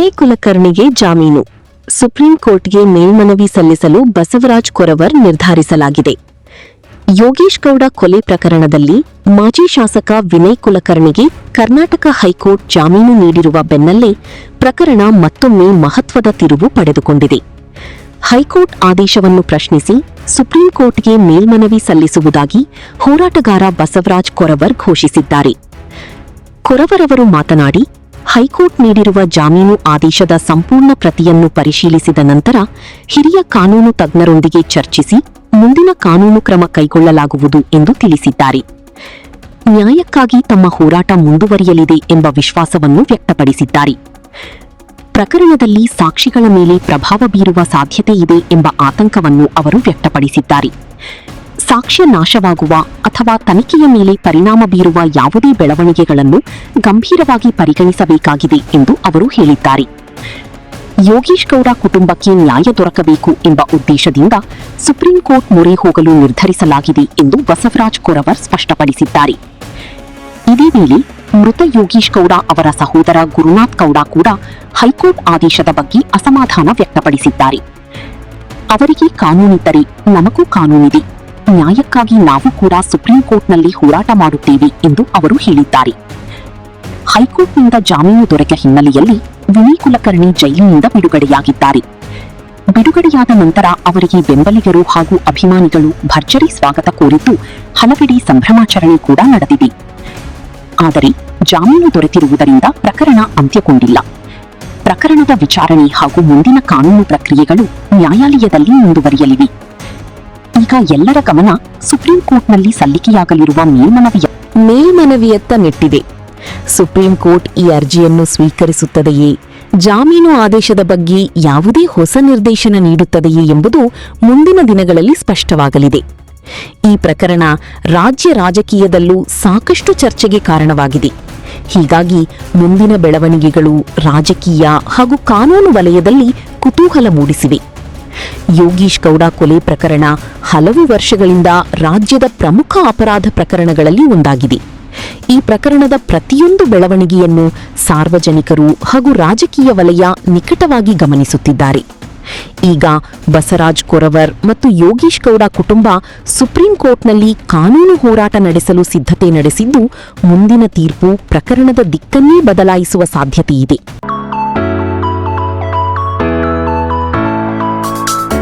ವಿನಯ್ ಕುಲಕರ್ಣಿಗೆ ಜಾಮೀನು. ಸುಪ್ರೀಂ ಕೋರ್ಟ್ಗೆ ಮೇಲ್ಮನವಿ ಸಲ್ಲಿಸಲು ಬಸವರಾಜ್ ಕೊರವರ್ ನಿರ್ಧರಿಸಲಾಗಿದೆ. ಯೋಗೇಶ್ ಗೌಡ ಕೊಲೆ ಪ್ರಕರಣದಲ್ಲಿ ಮಾಜಿ ಶಾಸಕ ವಿನಯ್ ಕುಲಕರ್ಣಿಗೆ ಕರ್ನಾಟಕ ಹೈಕೋರ್ಟ್ ಜಾಮೀನು ನೀಡಿರುವ ಬೆನ್ನಲ್ಲೇ ಪ್ರಕರಣ ಮತ್ತೊಮ್ಮೆ ಮಹತ್ವದ ತಿರುವು ಪಡೆದುಕೊಂಡಿದೆ. ಹೈಕೋರ್ಟ್ ಆದೇಶವನ್ನು ಪ್ರಶ್ನಿಸಿ ಸುಪ್ರೀಂ ಕೋರ್ಟ್ಗೆ ಮೇಲ್ಮನವಿ ಸಲ್ಲಿಸುವುದಾಗಿ ಹೋರಾಟಗಾರ ಬಸವರಾಜ್ ಕೊರವರ್ ಘೋಷಿಸಿದ್ದಾರೆ. ಕೊರವರ್ ಅವರು ಮಾತನಾಡಿ, ಹೈಕೋರ್ಟ್ ನೀಡಿರುವ ಜಾಮೀನು ಆದೇಶದ ಸಂಪೂರ್ಣ ಪ್ರತಿಯನ್ನು ಪರಿಶೀಲಿಸಿದ ನಂತರ ಹಿರಿಯ ಕಾನೂನು ತಜ್ಞರೊಂದಿಗೆ ಚರ್ಚಿಸಿ ಮುಂದಿನ ಕಾನೂನು ಕ್ರಮ ಕೈಗೊಳ್ಳಲಾಗುವುದು ಎಂದು ತಿಳಿಸಿದ್ದಾರೆ. ನ್ಯಾಯಕ್ಕಾಗಿ ತಮ್ಮ ಹೋರಾಟ ಮುಂದುವರಿಯಲಿದೆ ಎಂಬ ವಿಶ್ವಾಸವನ್ನು ವ್ಯಕ್ತಪಡಿಸಿದ್ದಾರೆ. ಪ್ರಕರಣದಲ್ಲಿ ಸಾಕ್ಷಿಗಳ ಮೇಲೆ ಪ್ರಭಾವ ಬೀರುವ ಸಾಧ್ಯತೆ ಇದೆ ಎಂಬ ಆತಂಕವನ್ನು ಅವರು ವ್ಯಕ್ತಪಡಿಸಿದ್ದಾರೆ. ಸಾಕ್ಷ್ಯ ನಾಶವಾಗುವ ಅಥವಾ ತನಿಖೆಯ ಮೇಲೆ ಪರಿಣಾಮ ಬೀರುವ ಯಾವುದೇ ಬೆಳವಣಿಗೆಗಳನ್ನು ಗಂಭೀರವಾಗಿ ಪರಿಗಣಿಸಬೇಕಾಗಿದೆ ಎಂದು ಅವರು ಹೇಳಿದ್ದಾರೆ. ಯೋಗೇಶ್ ಗೌಡ ಕುಟುಂಬಕ್ಕೆ ನ್ಯಾಯ ದೊರಕಬೇಕು ಎಂಬ ಉದ್ದೇಶದಿಂದ ಸುಪ್ರೀಂ ಕೋರ್ಟ್ ಮೊರೆ ಹೋಗಲು ನಿರ್ಧರಿಸಲಾಗಿದೆ ಎಂದು ಬಸವರಾಜ್ ಕೊರವರ್ ಸ್ಪಷ್ಟಪಡಿಸಿದ್ದಾರೆ. ಇದೇ ವೇಳೆ ಮೃತ ಯೋಗೇಶ್ ಗೌಡ ಅವರ ಸಹೋದರ ಗುರುನಾಥ್ ಗೌಡ ಕೂಡ ಹೈಕೋರ್ಟ್ ಆದೇಶದ ಬಗ್ಗೆ ಅಸಮಾಧಾನ ವ್ಯಕ್ತಪಡಿಸಿದ್ದಾರೆ. ಅವರಿಗೆ ಕಾನೂನಿದ್ದರೆ ನಮಗೂ ಕಾನೂನಿದೆ, ನ್ಯಾಯಕ್ಕಾಗಿ ನಾವು ಕೂಡ ಸುಪ್ರೀಂ ಕೋರ್ಟ್ನಲ್ಲಿ ಹೋರಾಟ ಮಾಡುತ್ತೇವೆ ಎಂದು ಅವರು ಹೇಳಿದ್ದಾರೆ. ಹೈಕೋರ್ಟ್ನಿಂದ ಜಾಮೀನು ದೊರೆತ ಹಿನ್ನೆಲೆಯಲ್ಲಿ ವಿನಯ್ ಕುಲಕರ್ಣಿ ಜೈಲಿನಿಂದ ಬಿಡುಗಡೆಯಾಗಿದ್ದಾರೆ. ಬಿಡುಗಡೆಯಾದ ನಂತರ ಅವರಿಗೆ ಬೆಂಬಲಿಗರು ಹಾಗೂ ಅಭಿಮಾನಿಗಳು ಭರ್ಜರಿ ಸ್ವಾಗತ ಕೋರಿದ್ದು ಹಲವೆಡೆ ಸಂಭ್ರಮಾಚರಣೆ ಕೂಡ ನಡೆದಿದೆ. ಆದರೆ ಜಾಮೀನು ದೊರೆತಿರುವುದರಿಂದ ಪ್ರಕರಣ ಅಂತ್ಯಗೊಂಡಿಲ್ಲ. ಪ್ರಕರಣದ ವಿಚಾರಣೆ ಹಾಗೂ ಮುಂದಿನ ಕಾನೂನು ಪ್ರಕ್ರಿಯೆಗಳು ನ್ಯಾಯಾಲಯದಲ್ಲಿ ಮುಂದುವರಿಯಲಿವೆ. ಈಗ ಎಲ್ಲರ ಗಮನ ಸುಪ್ರೀಂ ಕೋರ್ಟ್ನಲ್ಲಿ ಸಲ್ಲಿಕೆಯಾಗಲಿರುವ ಮೇಲ್ಮನವಿಯತ್ತ ನೆಟ್ಟಿದೆ. ಸುಪ್ರೀಂ ಕೋರ್ಟ್ ಈ ಅರ್ಜಿಯನ್ನು ಸ್ವೀಕರಿಸುತ್ತದೆಯೇ, ಜಾಮೀನು ಆದೇಶದ ಬಗ್ಗೆ ಯಾವುದೇ ಹೊಸ ನಿರ್ದೇಶನ ನೀಡುತ್ತದೆಯೇ ಎಂಬುದು ಮುಂದಿನ ದಿನಗಳಲ್ಲಿ ಸ್ಪಷ್ಟವಾಗಲಿದೆ. ಈ ಪ್ರಕರಣ ರಾಜ್ಯ ರಾಜಕೀಯದಲ್ಲೂ ಸಾಕಷ್ಟು ಚರ್ಚೆಗೆ ಕಾರಣವಾಗಿದೆ. ಹೀಗಾಗಿ ಮುಂದಿನ ಬೆಳವಣಿಗೆಗಳು ರಾಜಕೀಯ ಹಾಗೂ ಕಾನೂನು ವಲಯದಲ್ಲಿ ಕುತೂಹಲ ಮೂಡಿಸಿವೆ. ಯೋಗೇಶ್ ಗೌಡ ಕೊಲೆ ಪ್ರಕರಣ ಹಲವು ವರ್ಷಗಳಿಂದ ರಾಜ್ಯದ ಪ್ರಮುಖ ಅಪರಾಧ ಪ್ರಕರಣಗಳಲ್ಲಿ ಒಂದಾಗಿದೆ. ಈ ಪ್ರಕರಣದ ಪ್ರತಿಯೊಂದು ಬೆಳವಣಿಗೆಯನ್ನು ಸಾರ್ವಜನಿಕರು ಹಾಗೂ ರಾಜಕೀಯ ವಲಯ ನಿಕಟವಾಗಿ ಗಮನಿಸುತ್ತಿದ್ದಾರೆ. ಈಗ ಬಸವರಾಜ್ ಕೊರವರ್ ಮತ್ತು ಯೋಗೇಶ್ ಗೌಡ ಕುಟುಂಬ ಸುಪ್ರೀಂ ಕೋರ್ಟ್ನಲ್ಲಿ ಕಾನೂನು ಹೋರಾಟ ನಡೆಸಲು ಸಿದ್ಧತೆ ನಡೆಸಿದ್ದು ಮುಂದಿನ ತೀರ್ಪು ಪ್ರಕರಣದ ದಿಕ್ಕನ್ನೇ ಬದಲಾಯಿಸುವ ಸಾಧ್ಯತೆಯಿದೆ.